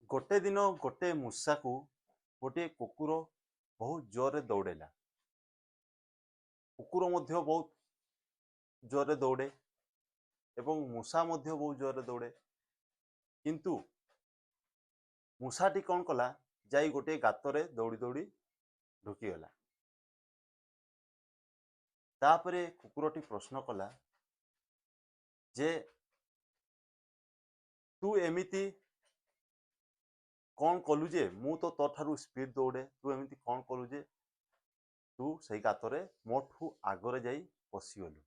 गोटे दिन गोटे मूषा को गोटे कुकुर बहुत जोर दौड़ेला। कुकुर मध्य बहुत जोर दौड़े एवं मूषा मध्य बहुत जोर दौड़े, किंतु मूषाटी कौन कला जाई गोटे गाତରେ दौड़ी दौड़ी ढुकीगला। तापरे कुकुरटी प्रश्न कला जे तू एमिति कौन कलु जे मु तो तो ठारू स्पीड दौड़े, तू एमिति कौन कलु जे तू सही गाତରେ मोठू आगरे जाई पशिगलु।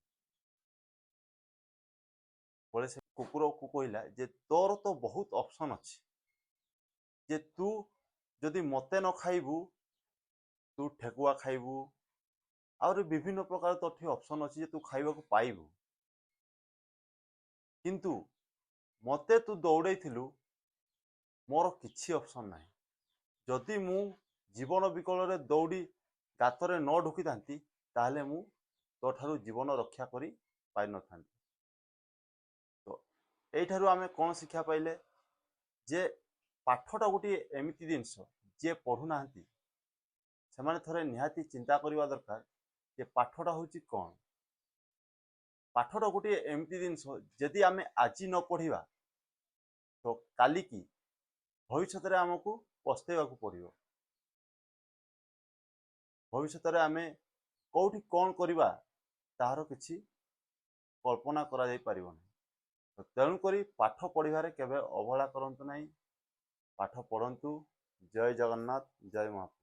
बोले से कुकुर को कहला जे तोर तो बहुत ऑप्शन अच्छी, जे तू जदि मते न खाइबू तू ठेकुआ खाइबू और विभिन्न प्रकार तो ऑप्शन अच्छी जे तू खाइबा को पाइबू, किंतु मते तू दौड़ेइथिलु मोर किछि ऑप्शन नाही। जदि मु जीवन विकल रे दौड़ी गाତରେ न ढुकी थांती ताहले मु तो ठारू जीवन रक्षा करी पाइ न थांती। तो एठारू आमे कौन शिक्षा पाइले जे पाठटा गोटे एमिति जिनस जे पढ़ु नाहंती सेमाने थरे निहाती चिंता करवा दरकार जे पाठटा होची कौन। पाठटा गोटे एमिति जिनस जदि आमे आजी न पढ़िबा तो काली की भविष्य रे हमकु पस्तेवा को पड़िबो। भविष्य रे आमे कोठी कौन करवा ताहार किछि कल्पना करा जाई परिबो नहीं। तो तेणु करी पाठ पढ़िबारे केबे अवहेला करंतु नहीं। पाठ पढ़ंतु। जय जगन्नाथ, जय महाप्रभु।